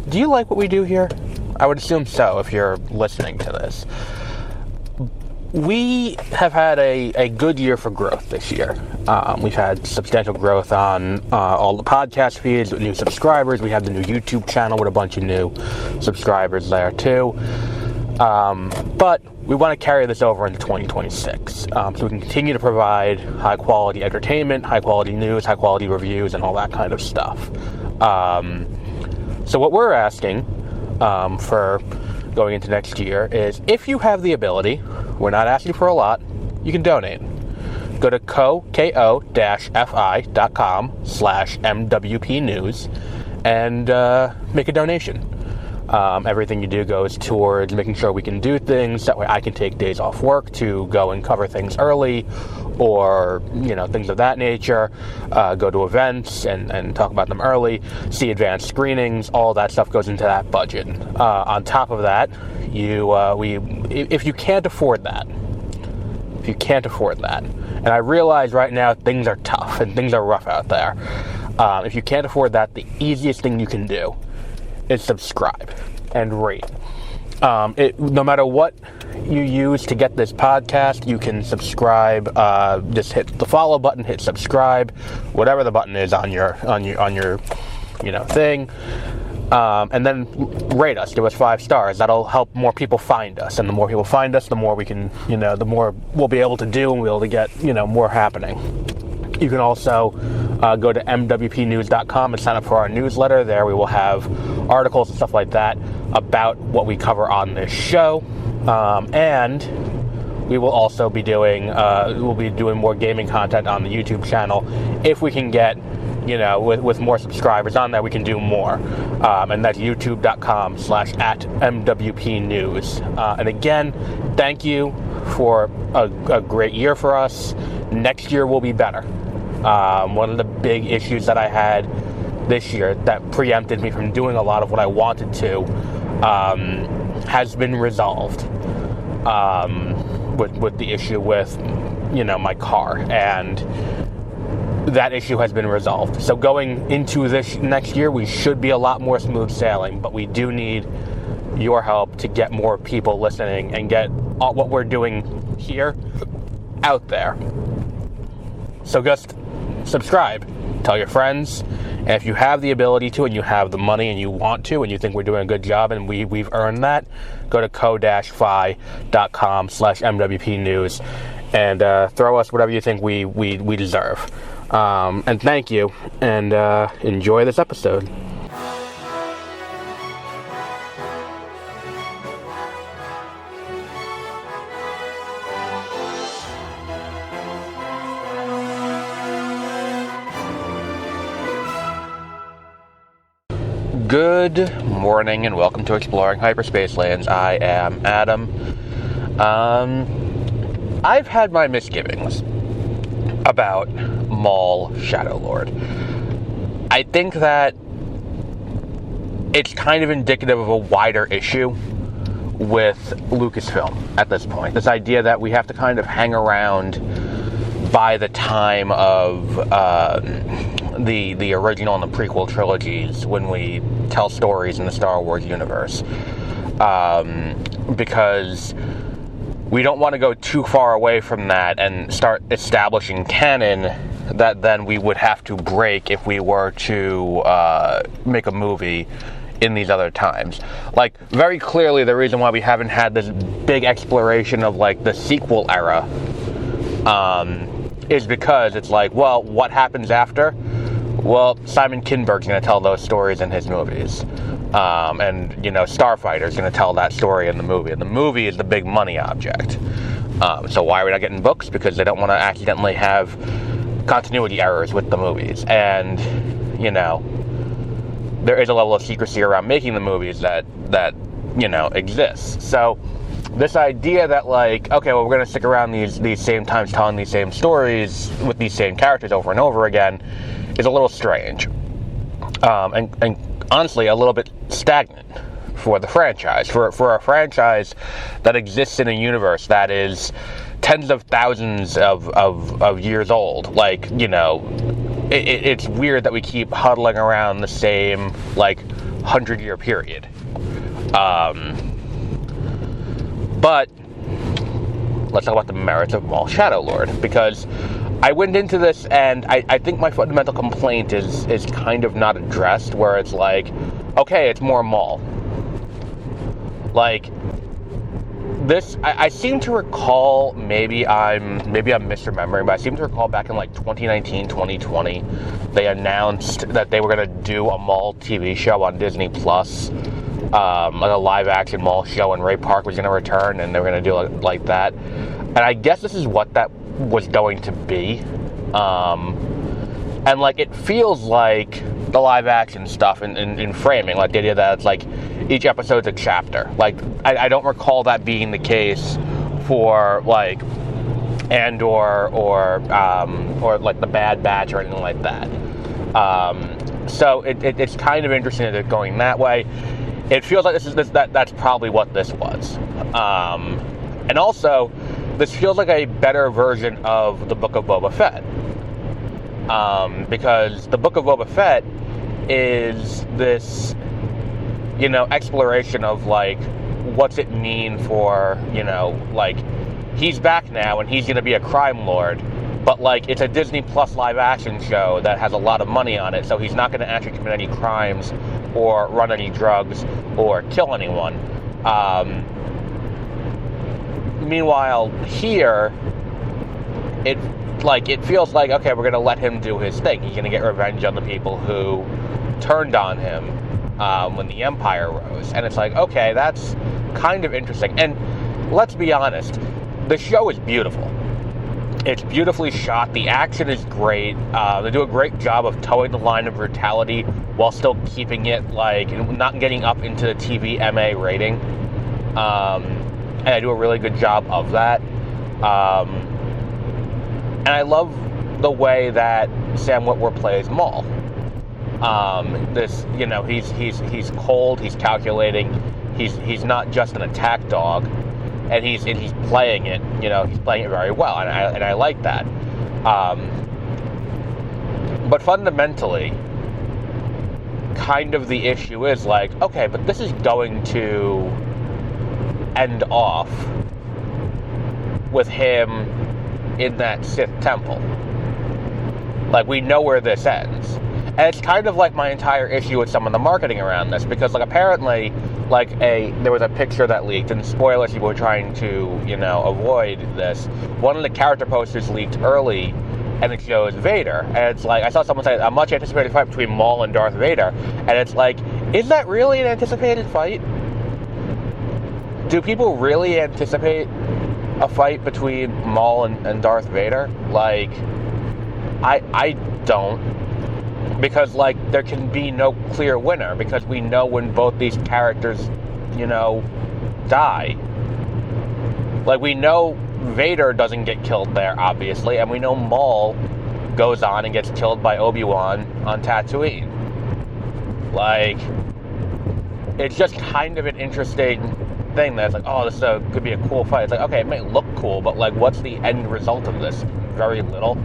do you like what we do here? I would assume so if you're listening to this. We have had a good year for growth this year. We've had substantial growth on all the podcast feeds with new subscribers. We have the new YouTube channel with a bunch of new subscribers there too. But we want to carry this over into 2026 so we can continue to provide high-quality entertainment, high-quality news, high-quality reviews, and all that kind of stuff. So what we're asking for going into next year is, if you have the ability, we're not asking for a lot, you can donate. Go to ko-fi.com/MWP News and make a donation. Everything you do goes towards making sure we can do things. That way I can take days off work to go and cover things early, or, things of that nature. Go to events and talk about them early, see advanced screenings. All that stuff goes into that budget. On top of that, if you can't afford that, and I realize right now things are tough and things are rough out there. If you can't afford that, the easiest thing you can do is subscribe and rate. No matter what you use to get this podcast, you can subscribe. Just hit the follow button, hit subscribe, whatever the button is on your thing, and then rate us. Give us 5 stars. That'll help more people find us, and the more people find us, the more we can, the more we'll be able to do, and we'll be able to get, more happening. You can also go to mwpnews.com and sign up for our newsletter. There we will have articles and stuff like that about what we cover on this show. And we will also be doing more gaming content on the YouTube channel. If we can get, with more subscribers on there, we can do more. And that's youtube.com/@MWPnews. And again, thank you for a great year for us. Next year will be better. One of the big issues that I had this year that preempted me from doing a lot of what I wanted to has been resolved with the issue with, my car, and that issue has been resolved. So going into this next year, we should be a lot more smooth sailing, but we do need your help to get more people listening and get what we're doing here out there. So just subscribe, tell your friends, and if you have the ability to, and you have the money, and you want to, and you think we're doing a good job, and we've earned that, go to ko-fi.com/MWP News and throw us whatever you think we deserve. And thank you, and enjoy this episode. Good morning and welcome to Exploring Hyperspace Lands. I am Adam. I've had my misgivings about Maul Shadow Lord. I think that it's kind of indicative of a wider issue with Lucasfilm at this point. This idea that we have to kind of hang around by the time of the original and the prequel trilogies when we tell stories in the Star Wars universe, because we don't want to go too far away from that and start establishing canon that then we would have to break if we were to make a movie in these other times. Like, very clearly the reason why we haven't had this big exploration of like the sequel era is because it's like, well, what happens after? Well, Simon Kinberg's going to tell those stories in his movies. And, Starfighter's going to tell that story in the movie. And the movie is the big money object. So why are we not getting books? Because they don't want to accidentally have continuity errors with the movies. And, there is a level of secrecy around making the movies that exists. So this idea that, like, okay, well, we're going to stick around these same times telling these same stories with these same characters over and over again is a little strange. And honestly, a little bit stagnant for the franchise. For a franchise that exists in a universe that is tens of thousands of years old. Like, it's weird that we keep huddling around the same, like, 100-year period. But let's talk about the merits of Maul Shadow Lord, because I went into this and I think my fundamental complaint is kind of not addressed, where it's like, okay, it's more Maul. Like, this, I seem to recall, maybe I'm misremembering, but I seem to recall back in like 2019, 2020, they announced that they were going to do a Maul TV show on Disney Plus, like a live-action Maul show, and Ray Park was going to return, and they were going to do like that. And I guess this is what that was going to be. And like, it feels like the live-action stuff in framing, like the idea that it's like each episode's a chapter. Like, I don't recall that being the case for like Andor or like the Bad Batch or anything like that. So it's kind of interesting that they're going that way. It feels like that's probably what this was. And also, this feels like a better version of the Book of Boba Fett. Because the Book of Boba Fett is this, exploration of, like, what's it mean for, like, he's back now and he's going to be a crime lord, but, like, it's a Disney Plus live-action show that has a lot of money on it, so he's not going to actually commit any crimes or run any drugs or kill anyone. Meanwhile, here, it feels like, okay, we're going to let him do his thing. He's going to get revenge on the people who turned on him when the Empire rose. And it's like, okay, that's kind of interesting. And let's be honest, the show is beautiful. It's beautifully shot. The action is great. They do a great job of towing the line of brutality while still keeping it, like, not getting up into the TV MA rating. And I do a really good job of that. And I love the way that Sam Witwer plays Maul. He's cold, he's calculating, he's not just an attack dog, and he's playing it. He's playing it very well, and I like that. But fundamentally, kind of the issue is like, okay, but this is going to end off with him in that Sith temple. Like, we know where this ends. And it's kind of like my entire issue with some of the marketing around this, because, like, apparently, like, there was a picture that leaked, and spoilers, people were trying to, avoid this. One of the character posters leaked early, and it shows Vader. And it's like, I saw someone say, a much anticipated fight between Maul and Darth Vader. And it's like, is that really an anticipated fight? Do people really anticipate a fight between Maul and Darth Vader? Like, I don't. Because, like, there can be no clear winner, because we know when both these characters, die. Like, we know Vader doesn't get killed there, obviously, and we know Maul goes on and gets killed by Obi-Wan on Tatooine. Like, it's just kind of an interesting thing that's like, oh, this could be a cool fight. It's like, okay, it may look cool, but, like, what's the end result of this? Very little.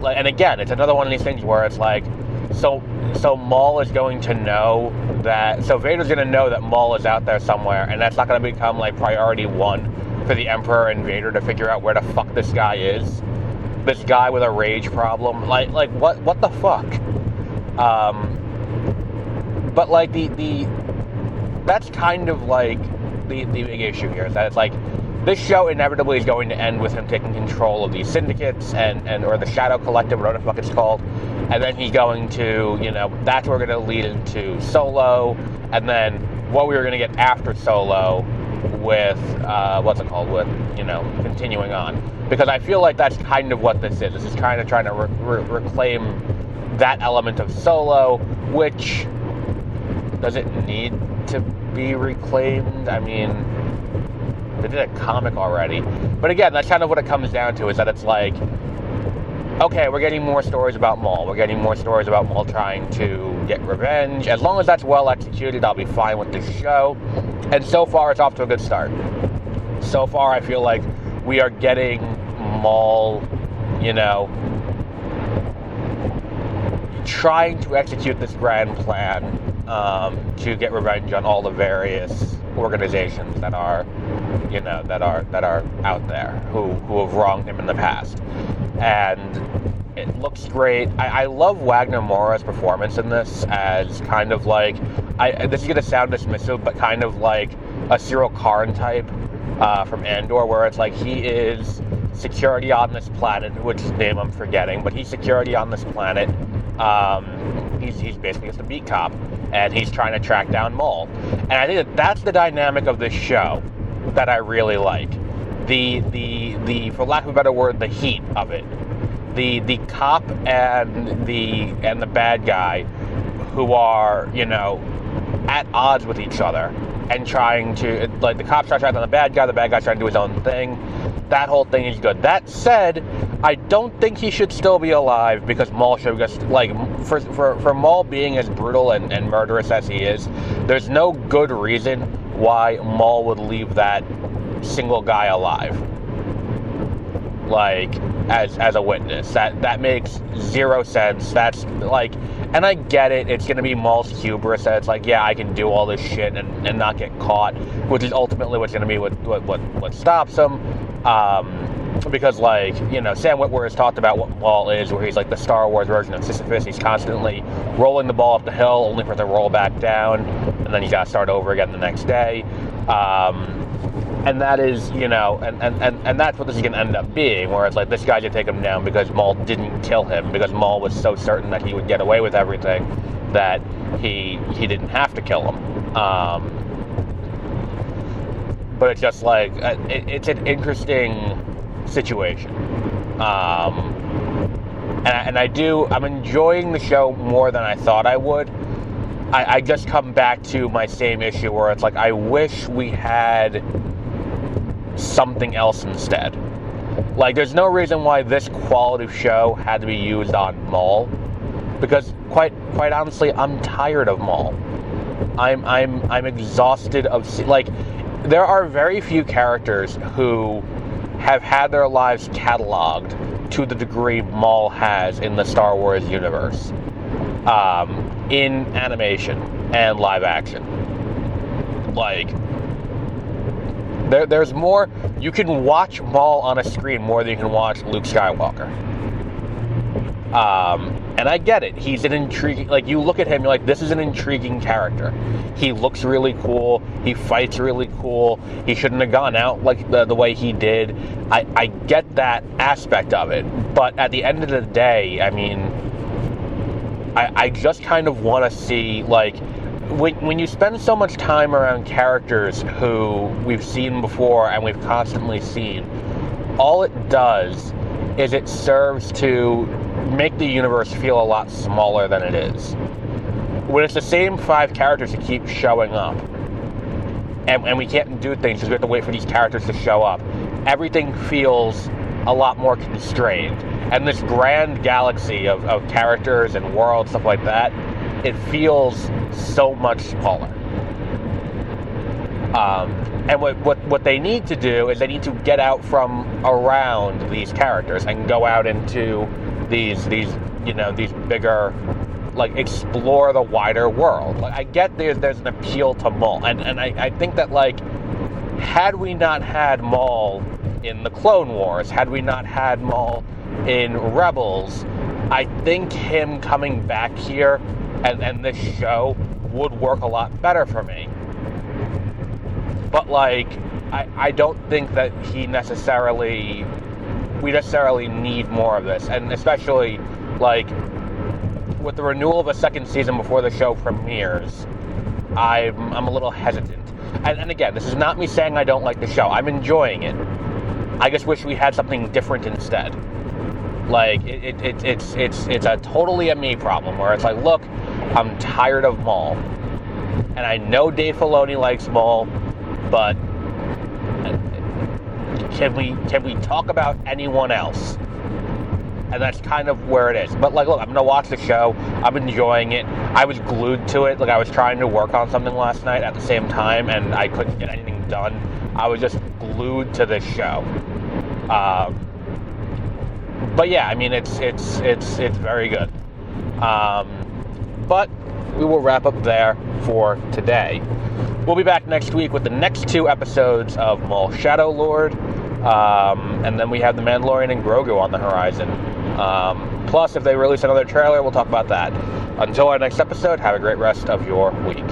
Like, and again, it's another one of these things where it's like, so Maul is going to know that, so Vader's going to know that Maul is out there somewhere, and that's not going to become, like, priority one for the Emperor and Vader to figure out where the fuck this guy is. This guy with a rage problem. Like what the fuck? But, like, that's kind of, like, the big issue here, is that it's like, this show inevitably is going to end with him taking control of these syndicates or the Shadow Collective, whatever the fuck it's called, and then he's going to, that's where we're going to lead into Solo, and then what we were going to get after Solo with, continuing on. Because I feel like that's kind of what this is. This is kind of trying to reclaim that element of Solo, which, does it need to be reclaimed? I mean, they did a comic already. But again, that's kind of what it comes down to, is that it's like, okay, we're getting more stories about Maul. We're getting more stories about Maul trying to get revenge. As long as that's well executed, I'll be fine with this show. And so far, it's off to a good start. So far, I feel like we are getting Maul, trying to execute this grand plan to get revenge on all the various organizations that are, that are out there who have wronged him in the past. And it looks great. I love Wagner Moura's performance in this as kind of like, this is going to sound dismissive, but kind of like a Cyril Karn type from Andor, where it's like he is security on this planet, which name I'm forgetting, but he's security on this planet. He's basically just a beat cop, and he's trying to track down Maul. And I think that's the dynamic of this show that I really like. The for lack of a better word, the heat of it. The cop and the bad guy who are, at odds with each other and trying to, like, the cop's trying to track down the bad guy's trying to do his own thing. That whole thing is good. That said, I don't think he should still be alive, because Maul should just, like, for Maul being as brutal and murderous as he is, there's no good reason why Maul would leave that single guy alive, like, as a witness. That makes zero sense. That's like, and I get it, it's gonna be Maul's hubris that it's like, yeah, I can do all this shit and not get caught, which is ultimately what's gonna be what stops him. Because, like, Sam Witwer has talked about what Maul is, where he's like the Star Wars version of Sisyphus. He's constantly rolling the ball up the hill, only for it to roll back down, and then you gotta start over again the next day. And that is, and that's what this is going to end up being, where it's like, this guy should take him down because Maul didn't kill him, because Maul was so certain that he would get away with everything that he didn't have to kill him. But it's just like, it's an interesting situation. And I'm enjoying the show more than I thought I would. I just come back to my same issue where it's like, I wish we had something else instead. Like, there's no reason why this quality show had to be used on Maul, because quite honestly, I'm tired of Maul. I'm exhausted of, like, there are very few characters who have had their lives cataloged to the degree Maul has in the Star Wars universe, in animation and live action. Like, there's more. You can watch Maul on a screen more than you can watch Luke Skywalker. And I get it. He's an intriguing, like, you look at him, you're like, this is an intriguing character. He looks really cool. He fights really cool. He shouldn't have gone out like the way he did. I get that aspect of it. But at the end of the day, I mean, I just kind of want to see, like, when you spend so much time around characters who we've seen before and we've constantly seen, all it does is it serves to make the universe feel a lot smaller than it is. When it's the same 5 characters that keep showing up, and we can't do things because we have to wait for these characters to show up, everything feels a lot more constrained. And this grand galaxy of characters and worlds, stuff like that, it feels so much smaller. And what they need to do is they need to get out from around these characters and go out into these bigger, like, explore the wider world. Like, I get there's an appeal to Maul, and I think that, like, had we not had Maul in the Clone Wars, had we not had Maul in Rebels, I think him coming back here and this show would work a lot better for me. But, like, I don't think that we necessarily need more of this. And especially, like, with the renewal of a second season before the show premieres, I'm a little hesitant. And again, this is not me saying I don't like the show. I'm enjoying it. I just wish we had something different instead. Like, it's a totally a me problem, where it's like, look, I'm tired of Maul. And I know Dave Filoni likes Maul, but can we talk about anyone else? And that's kind of where it is. But, like, look, I'm gonna watch the show. I'm enjoying it. I was glued to it. Like, I was trying to work on something last night at the same time, and I couldn't get anything done. I was just glued to this show. But yeah, I mean, it's very good. But we will wrap up there for today. We'll be back next week with the next 2 episodes of Maul Shadow Lord, and then we have The Mandalorian and Grogu on the horizon. Plus, if they release another trailer, we'll talk about that. Until our next episode, have a great rest of your week.